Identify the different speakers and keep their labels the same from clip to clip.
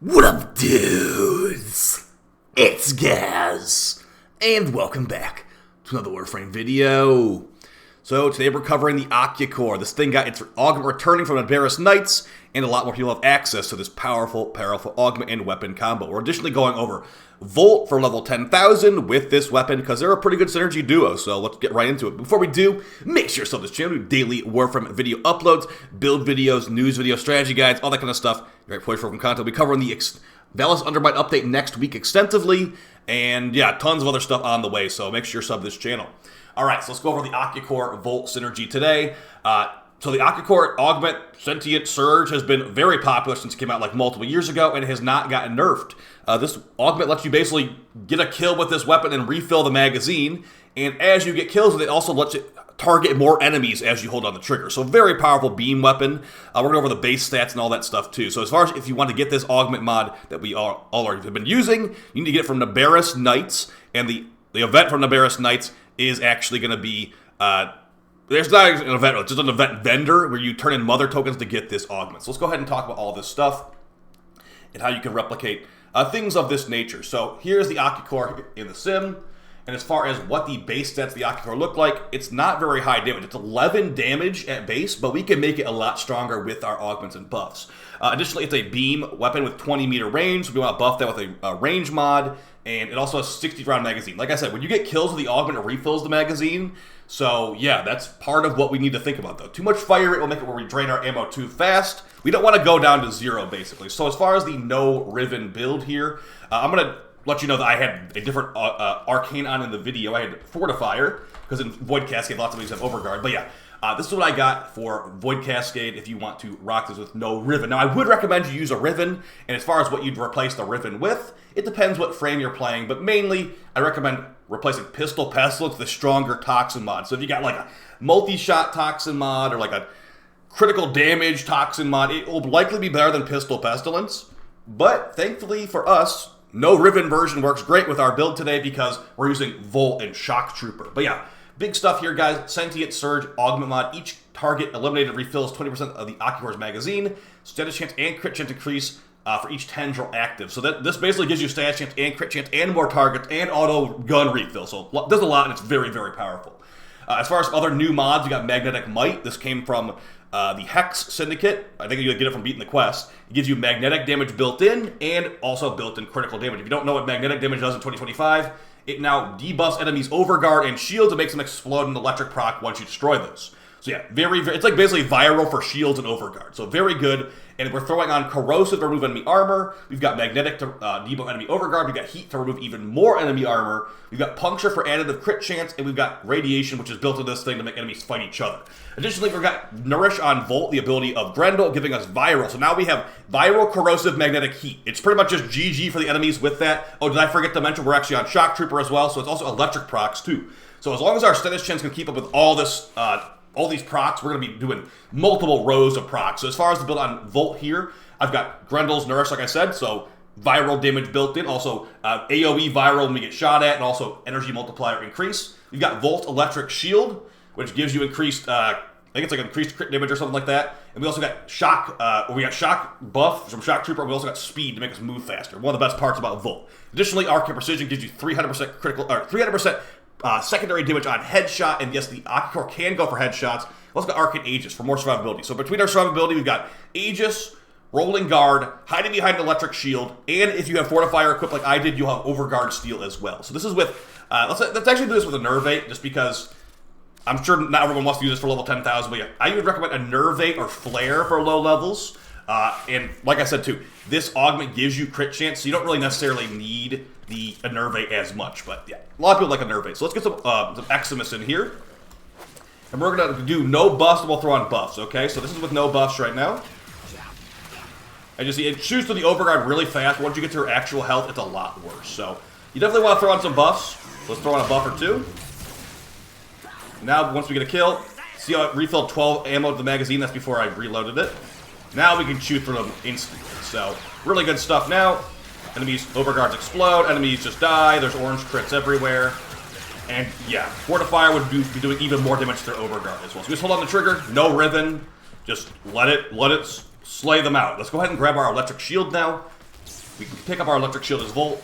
Speaker 1: What up, dudes? It's Gaz, and welcome back to another Warframe video. So today we're covering the Ocucor. This thing got its augment returning from the Barris Knights, and a lot more people have access to this powerful augment and weapon combo. We're additionally going over Volt for level 10,000 with this weapon, because they're a pretty good synergy duo, so let's get right into it. Before we do, make sure you sub this channel. We do daily Warframe video uploads, build videos, news videos, strategy guides, all that kind of stuff. Great place for content. We'll be covering the Valis Undermine update next week extensively, and yeah, tons of other stuff on the way, so make sure you sub this channel. Alright, so let's go over the Ocucor Volt synergy today. So the Ocucor Augment Sentient Surge has been very popular since it came out like multiple years ago, and it has not gotten nerfed. This augment lets you basically get a kill with this weapon and refill the magazine, and as you get kills with it, also lets you target more enemies as you hold on the trigger. So very powerful beam weapon. We're going to go over the base stats and all that stuff too. So as far as if you want to get this augment mod that we all already have been using, you need to get it from the Barris Knights, and the event from the Barris Knights is actually going to be... there's not an event, it's just an event vendor where you turn in mother tokens to get this augment. So let's go ahead and talk about all this stuff and how you can replicate things of this nature. So here's the Ocucor in the sim, and as far as what the base stats of the Ocucor look like, it's not very high damage. It's 11 damage at base, but we can make it a lot stronger with our augments and buffs. Additionally, it's a beam weapon with 20 meter range, so we want to buff that with a range mod, and it also has a 60 round magazine. Like I said, when you get kills with the augment, it refills the magazine. So yeah, that's part of what we need to think about though. Too much fire rate will make it where we drain our ammo too fast. We don't want to go down to 0 basically. So as far as the no Riven build here, I'm going to let you know that I had a different arcane on in the video. I had fortifier, because in Void Cascade lots of these have overguard. But yeah, this is what I got for Void Cascade if you want to rock this with no Riven. Now I would recommend you use a Riven, and as far as what you'd replace the Riven with, it depends what frame you're playing, but mainly I recommend replacing Pistol Pestilence with the stronger Toxin mod. So if you got like a multi-shot Toxin mod or like a critical damage Toxin mod, it will likely be better than Pistol Pestilence. But thankfully for us, no Riven version works great with our build today because we're using Volt and Shock Trooper. But yeah, big stuff here, guys. Sentient Surge Augment mod. Each target eliminated refills 20% of the Ocucor's magazine. Status chance and crit chance increase for each tendril active. So this basically gives you status chance and crit chance and more targets and auto gun refill. So it does a lot, and it's very, very powerful. As far as other new mods, we got Magnetic Might. This came from the Hex Syndicate. I think you get it from beating the quest. It gives you magnetic damage built in and also built-in critical damage. If you don't know what magnetic damage does in 2025, it now debuffs enemies' overguard and shields and makes them explode in electric proc once you destroy those. So yeah, very, it's like basically viral for shields and overguard. So very good. And we're throwing on corrosive to remove enemy armor. We've got magnetic to debuff enemy overguard. We've got heat to remove even more enemy armor. We've got puncture for additive crit chance, and we've got radiation, which is built into this thing to make enemies fight each other. Additionally, we've got nourish on Volt, the ability of Grendel, giving us viral. So now we have viral, corrosive, magnetic heat. It's pretty much just GG for the enemies with that. Oh, did I forget to mention we're actually on Shock Trooper as well, so it's also electric procs too. So as long as our status chance can keep up with all this, all these procs, we're going to be doing multiple rows of procs. So as far as the build on Volt here, I've got Grendel's Nourish, like I said, so viral damage built in. Also, AoE viral when we get shot at, and also energy multiplier increase. We've got Volt Electric Shield, which gives you increased, I think it's like increased crit damage or something like that. And we also got Shock, we got Shock buff from Shock Trooper, and we also got Speed to make us move faster. One of the best parts about Volt. Additionally, Arcane Precision gives you 300% critical, or 300% secondary damage on headshot, and yes, the Ocucor can go for headshots. Let's go Arcane Aegis for more survivability. So between our survivability, we've got Aegis, Rolling Guard, hiding behind an electric shield, and if you have Fortifier equipped like I did, you'll have Overguard Steel as well. So this is with, let's actually do this with a Nervate, just because I'm sure not everyone wants to use this for level 10,000, but yeah, I would recommend a Nervate or Flare for low levels. And like I said too, this augment gives you crit chance, so you don't really necessarily need the Enervate as much. But yeah, a lot of people like a Nervate. So let's get some Eximus in here. And we're going to do no buffs, and we'll throw on buffs, okay? So this is with no buffs right now. And you see, it shoots to the overguard really fast. Once you get to your actual health, it's a lot worse. So you definitely want to throw on some buffs. Let's throw on a buff or two. Now, once we get a kill, see how it refilled 12 ammo to the magazine? That's before I reloaded it. Now we can shoot through them instantly. So, really good stuff now. Enemies, overguards explode, enemies just die, there's orange crits everywhere. And yeah, Fortifier would be doing even more damage to their overguard as well. So just hold on the trigger, no Riven, just let it slay them out. Let's go ahead and grab our electric shield now. we can pick up our electric shield as Volt,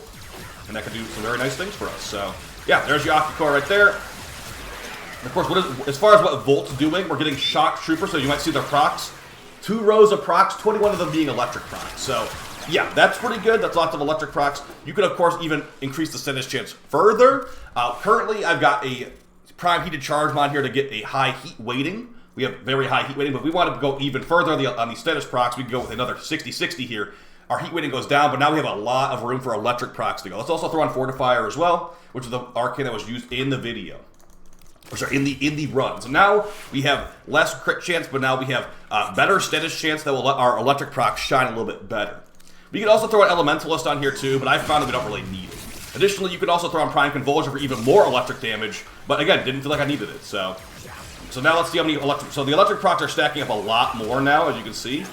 Speaker 1: and that can do some very nice things for us. So, yeah, there's your Ocucor right there. And of course, as far as what Volt's doing, we're getting Shock Trooper, so you might see their procs. 2 rows of procs, 21 of them being electric procs. So, yeah, that's pretty good. That's lots of electric procs. You could, of course, even increase the status chance further. Currently, I've got a Prime Heated Charge mod here to get a high heat weighting. We have very high heat weighting, but if we want to go even further on the status procs, we can go with another 60-60 here. Our heat weighting goes down, but now we have a lot of room for electric procs to go. Let's also throw on Fortifier as well, which is the arcane that was used in the video. Or sorry, in the run. So now we have less crit chance, but now we have better status chance that will let our electric procs shine a little bit better. We can also throw an Elementalist on here too, but I found that we don't really need it. Additionally, you could also throw on Prime Convulsion for even more electric damage, but again, didn't feel like I needed it. So now let's see how many electric... So the electric procs are stacking up a lot more now, as you can see.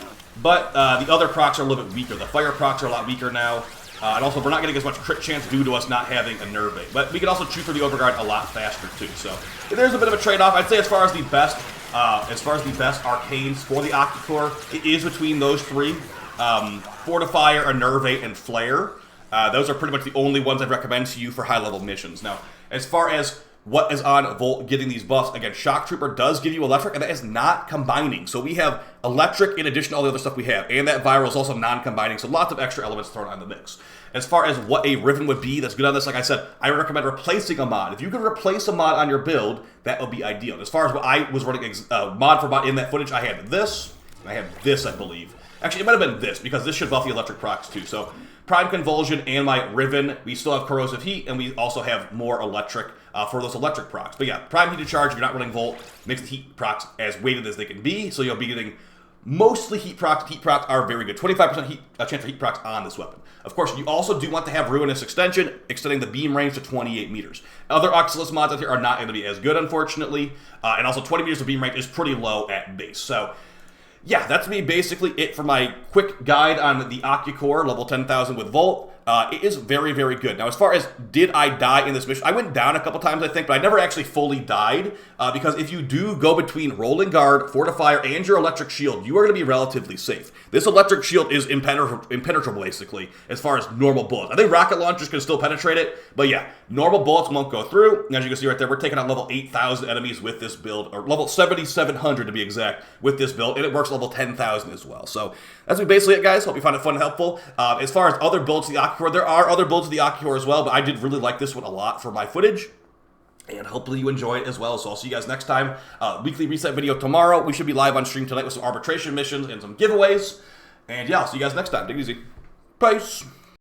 Speaker 1: But the other procs are a little bit weaker. The fire procs are a lot weaker now. And also, we're not getting as much crit chance due to us not having a nerve bait. But we can also chew for the overguard a lot faster too. So there's a bit of a trade-off. I'd say as far as the best arcanes for the Ocucor, it is between those 3. Fortifier, Enervate, and Flare. Those are pretty much the only ones I'd recommend to you for high-level missions. Now, as far as what is on Volt getting these buffs, again, Shock Trooper does give you electric, and that is not combining. So we have electric in addition to all the other stuff we have, and that viral is also non-combining, so lots of extra elements thrown on the mix. As far as what a Riven would be that's good on this, like I said, I would recommend replacing a mod. If you could replace a mod on your build, that would be ideal. As far as what I was running mod for mod in that footage, I had this, and I have this, I believe. Actually, it might have been this, because this should buff the electric procs too. So, Prime Convulsion and my Riven, we still have Corrosive Heat, and we also have more electric for those electric procs. But yeah, Prime Heated Charge, if you're not running Volt, makes the heat procs as weighted as they can be, so you'll be getting mostly heat procs. Heat procs are very good. 25% chance for heat procs on this weapon. Of course, you also do want to have Ruinous Extension, extending the beam range to 28 meters. Other Oxalis mods out here are not going to be as good, unfortunately, and also 20 meters of beam range is pretty low at base. So, yeah, that's me basically it for my quick guide on the Ocucor, level 10,000 with Volt. It is very, very good. Now, as far as did I die in this mission, I went down a couple times, I think, but I never actually fully died, because if you do go between Rolling Guard, Fortifier, and your Electric Shield, you are going to be relatively safe. This Electric Shield is impenetrable, basically, as far as normal bullets. I think Rocket Launchers can still penetrate it, but yeah, normal bullets won't go through. As you can see right there, we're taking out level 8,000 enemies with this build, or level 7,700 to be exact, with this build, and it works level 10,000 as well. So that's basically it, guys. Hope you found it fun and helpful. As far as other builds of the Ocucor, there are other builds of the Ocucor as well, but I did really like this one a lot for my footage. And hopefully you enjoy it as well. So I'll see you guys next time. Weekly reset video tomorrow. We should be live on stream tonight with some arbitration missions and some giveaways. And yeah, I'll see you guys next time. Take it easy. Peace.